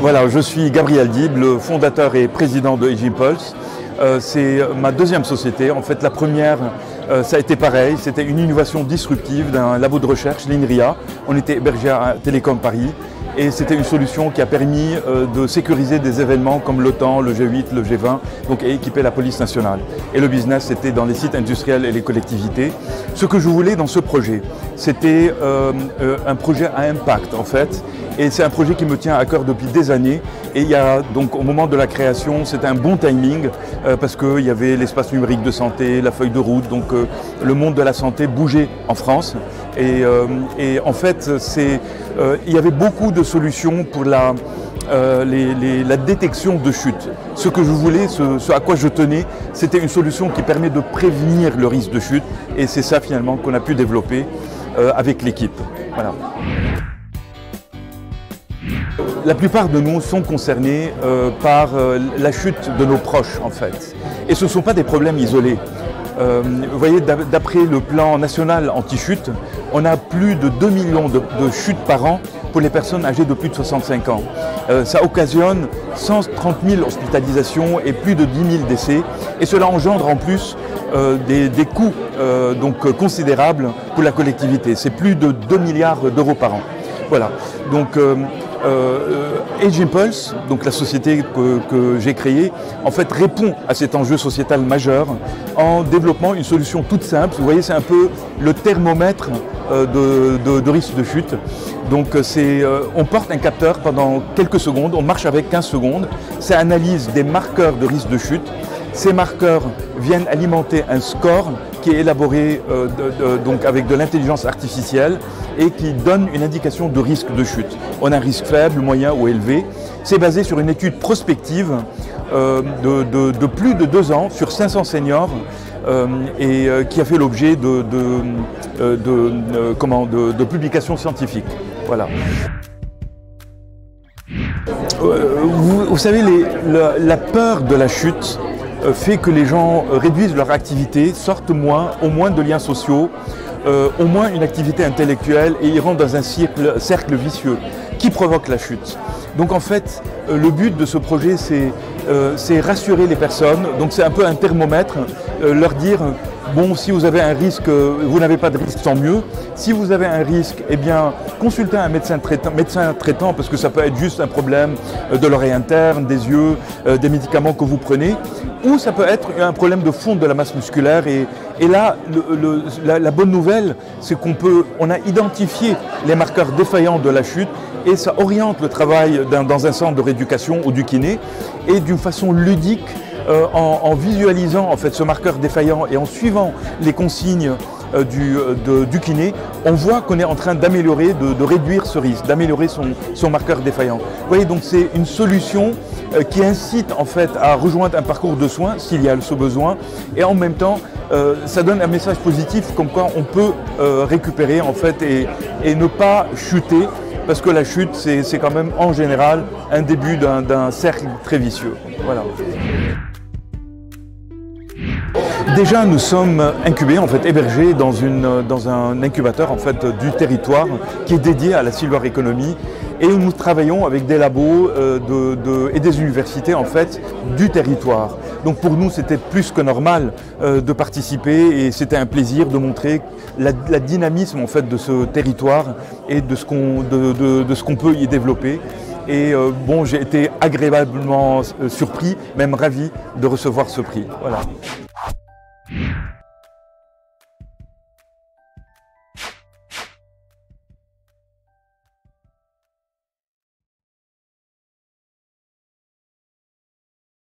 Voilà, je suis Gabriel Dib, le fondateur et président de Age Impulse. C'est ma deuxième société. En fait, la première, ça a été pareil. C'était une innovation disruptive d'un labo de recherche, l'INRIA. On était hébergé à Télécom Paris. Et c'était une solution qui a permis de sécuriser des événements comme l'OTAN, le G8, le G20, donc et équiper la police nationale. Et le business, c'était dans les sites industriels et les collectivités. Ce que je voulais dans ce projet, c'était un projet à impact en fait. Et c'est un projet qui me tient à cœur depuis des années. Et il y a donc au moment de la création, c'était un bon timing parce qu'il y avait l'espace numérique de santé, la feuille de route, donc le monde de la santé bougeait en France. Et en fait, il y avait beaucoup de solutions pour la détection de chute. Ce que je voulais, ce à quoi je tenais, c'était une solution qui permet de prévenir le risque de chute. Et c'est ça finalement qu'on a pu développer avec l'équipe. Voilà. La plupart de nous sont concernés par la chute de nos proches en fait. Et ce ne sont pas des problèmes isolés. Vous voyez, d'après le plan national anti-chute, on a plus de 2 millions de chutes par an pour les personnes âgées de plus de 65 ans. Ça occasionne 130 000 hospitalisations et plus de 10 000 décès. Et cela engendre en plus des coûts considérables pour la collectivité. C'est plus de 2 milliards d'euros par an. Voilà. Donc, Age Impulse, donc la société que j'ai créée, en fait répond à cet enjeu sociétal majeur en développant une solution toute simple. Vous voyez, c'est un peu le thermomètre de risque de chute. Donc on porte un capteur pendant quelques secondes, on marche avec 15 secondes, ça analyse des marqueurs de risque de chute. Ces marqueurs viennent alimenter un score qui est élaboré donc avec de l'intelligence artificielle et qui donne une indication de risque de chute. On a un risque faible, moyen ou élevé. C'est basé sur une étude prospective de plus de 2 ans sur 500 seniors et qui a fait l'objet de publications scientifiques. Voilà. Vous savez, la peur de la chute fait que les gens réduisent leur activité, sortent moins, ont moins de liens sociaux, ont moins une activité intellectuelle et ils rentrent dans un cercle vicieux qui provoque la chute. Donc en fait, le but de ce projet, c'est rassurer les personnes. Donc c'est un peu un thermomètre, leur dire bon, si vous avez un risque, vous n'avez pas de risque, tant mieux. Si vous avez un risque, eh bien, consultez un médecin traitant parce que ça peut être juste un problème de l'oreille interne, des yeux, des médicaments que vous prenez, ou ça peut être un problème de fonte de la masse musculaire. Et là, la bonne nouvelle, c'est on a identifié les marqueurs défaillants de la chute et ça oriente le travail dans un centre de rééducation ou du kiné et d'une façon ludique. En visualisant en fait ce marqueur défaillant et en suivant les consignes du kiné, on voit qu'on est en train d'améliorer, de réduire ce risque, d'améliorer son marqueur défaillant. Vous voyez, donc c'est une solution qui incite en fait à rejoindre un parcours de soins s'il y a ce besoin et en même temps ça donne un message positif comme quoi on peut récupérer en fait et ne pas chuter. Parce que la chute, c'est quand même en général un début d'un cercle très vicieux. Voilà. Déjà, nous sommes incubés, en fait, hébergés dans un incubateur en fait, du territoire qui est dédié à la silver economy et où nous travaillons avec des labos et des universités en fait, du territoire. Donc pour nous, c'était plus que normal de participer et c'était un plaisir de montrer la dynamisme en fait, de ce territoire et de ce qu'on peut y développer. Et bon, j'ai été agréablement surpris, même ravi de recevoir ce prix. Voilà.